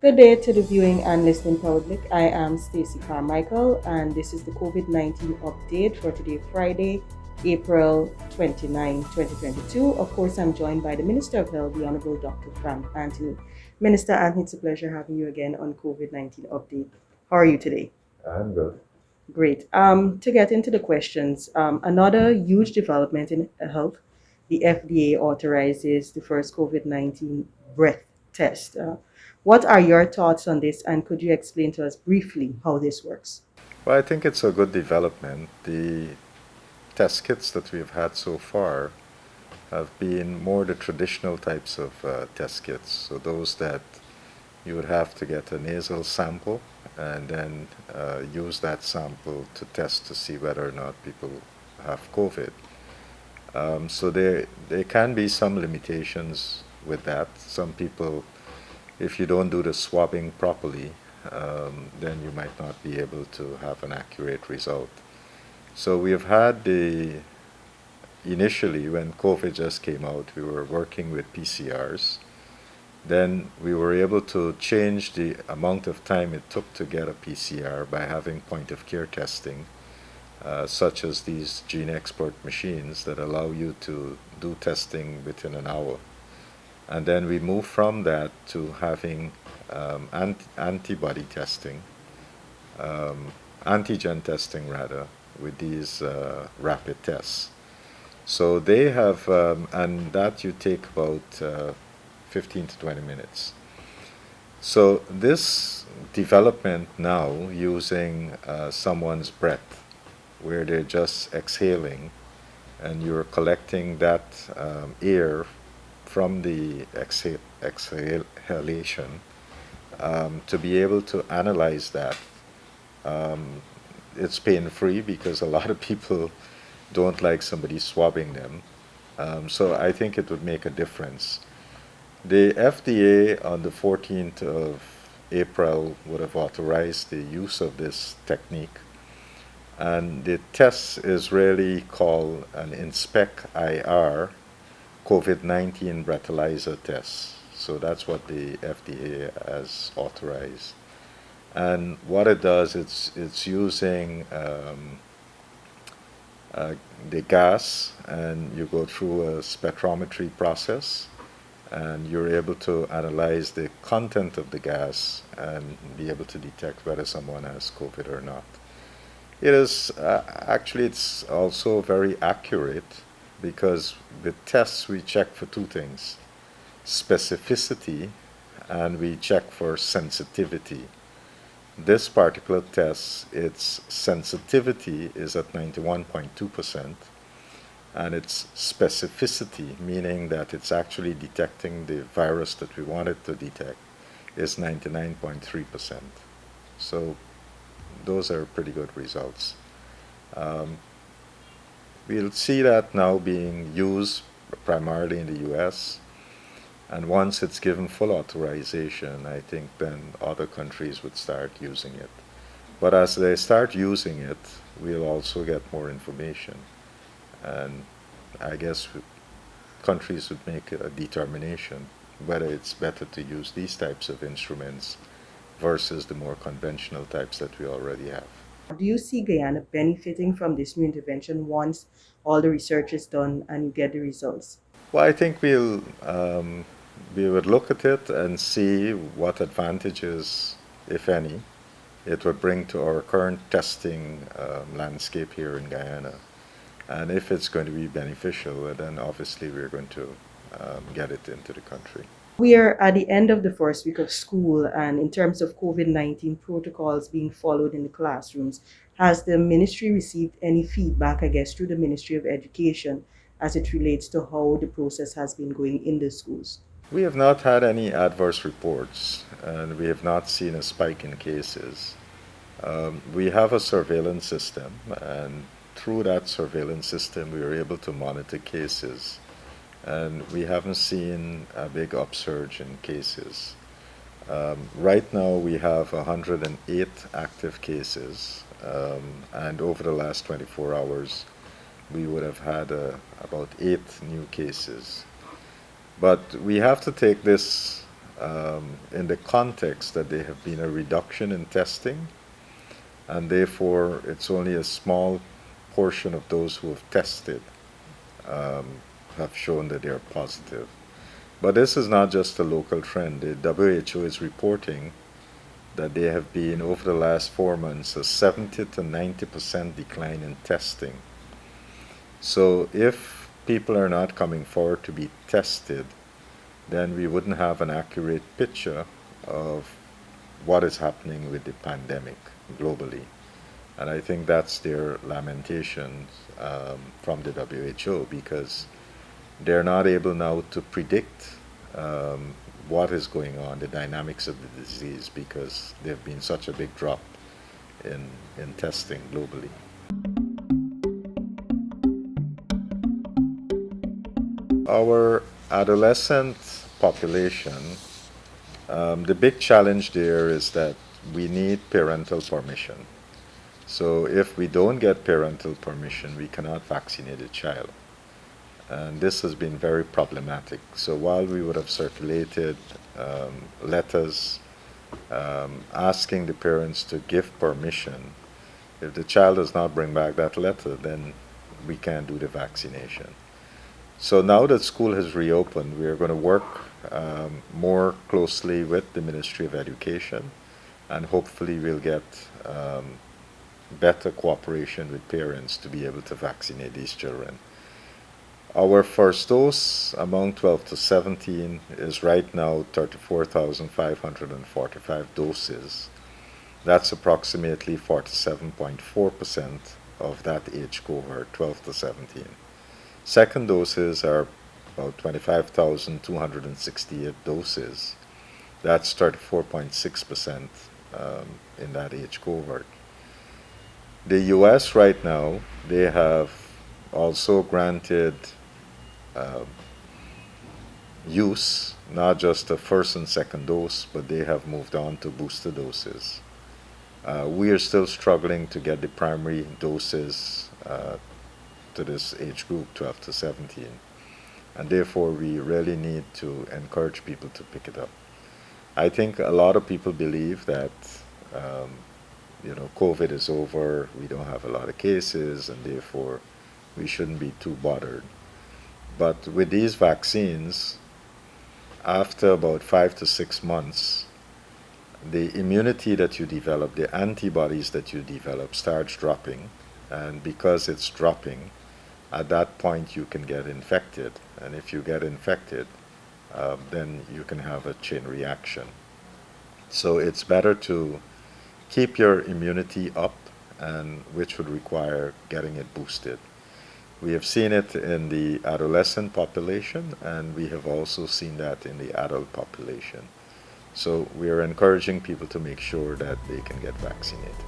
Good day to the viewing and listening public. I am Stacey Carmichael, and this is the COVID-19 update for today, Friday, April 29, 2022. Of course, I'm joined by the Minister of Health, the Honorable Dr. Frank Anthony. Minister Anthony, it's a pleasure having you again on COVID-19 update. How are you today? I'm good. Great. To get into the questions, another huge development in health, the FDA authorizes the first COVID-19 breath test. What are your thoughts on this, and could you explain to us briefly how this works? Well, I think it's a good development. The test kits that we've had so far have been more the traditional types of test kits. So those that you would have to get a nasal sample and then use that sample to test to see whether or not people have COVID. So there can be some limitations with that. Some people, if you don't do the swabbing properly, then you might not be able to have an accurate result. So we have had initially when COVID just came out, we were working with PCRs. Then we were able to change the amount of time it took to get a PCR by having point of care testing, such as these gene export machines that allow you to do testing within an hour. And then we moved from that to having antibody testing, antigen testing rather, with these rapid tests. So they have, and that you take about 15 to 20 minutes. So this development now using someone's breath, where they're just exhaling, and you're collecting that air from the exhalation to be able to analyze that. Um, it's pain-free because a lot of people don't like somebody swabbing them. So I think it would make a difference. The FDA on the 14th of April would have authorized the use of this technique. And the test is really called an Inspect IR COVID-19 breathalyzer test. So that's what the FDA has authorized. And what it does, it's using uh, the gas, and you go through a spectrometry process, and you're able to analyze the content of the gas and be able to detect whether someone has COVID or not. It is actually it's also very accurate because with tests we check for two things: specificity, and we check for sensitivity. This particular test, its sensitivity is at 91.2%, and its specificity, meaning that it's actually detecting the virus that we want it to detect, is 99.3%. So those are pretty good results. Um, we'll see that now being used primarily in the US. And once it's given full authorization, I think then other countries would start using it. But as they start using it, we'll also get more information. And I guess countries would make a determination whether it's better to use these types of instruments versus the more conventional types that we already have. Do you see Guyana benefiting from this new intervention once all the research is done and you get the results? Well, I think we would look at it and see what advantages, if any, it would bring to our current testing landscape here in Guyana. And if it's going to be beneficial, then obviously we're going to get it into the country. We are at the end of the first week of school, and in terms of COVID-19 protocols being followed in the classrooms, has the ministry received any feedback, I guess, through the Ministry of Education as it relates to how the process has been going in the schools? We have not had any adverse reports, and we have not seen a spike in cases. We have a surveillance system, and through that surveillance system, we were able to monitor cases. And we haven't seen a big upsurge in cases. Right now, we have 108 active cases, and over the last 24 hours, we would have had about 8 new cases. But we have to take this in the context that there have been a reduction in testing, and therefore it's only a small portion of those who have tested um, have shown that they are positive. But this is not just a local trend. The WHO is reporting that there have been, over the last 4 months, a 70 to 90% decline in testing. So if people are not coming forward to be tested, then we wouldn't have an accurate picture of what is happening with the pandemic globally. And I think that's their lamentations from the WHO, because they're not able now to predict what is going on, the dynamics of the disease, because there have been such a big drop in testing globally. Our adolescent population, the big challenge there is that we need parental permission. So if we don't get parental permission, we cannot vaccinate a child. And this has been very problematic. So while we would have circulated letters asking the parents to give permission, if the child does not bring back that letter, then we can't do the vaccination. So now that school has reopened, we are going to work more closely with the Ministry of Education, and hopefully we'll get better cooperation with parents to be able to vaccinate these children. Our first dose among 12 to 17 is right now 34,545 doses. That's approximately 47.4% of that age cohort, 12 to 17. Second doses are about 25,268 doses. That's 34.6% in that age cohort. The US right now, they have also granted use, not just the first and second dose, but they have moved on to booster doses. We are still struggling to get the primary doses to this age group, 12 to 17. And therefore, we really need to encourage people to pick it up. I think a lot of people believe that, COVID is over, we don't have a lot of cases, and therefore we shouldn't be too bothered. But with these vaccines, after about 5 to 6 months, the immunity that you develop, the antibodies that you develop, starts dropping. And because it's dropping, at that point you can get infected. And if you get infected, then you can have a chain reaction. So it's better to keep your immunity up, and which would require getting it boosted. We have seen it in the adolescent population, and we have also seen that in the adult population. So we are encouraging people to make sure that they can get vaccinated.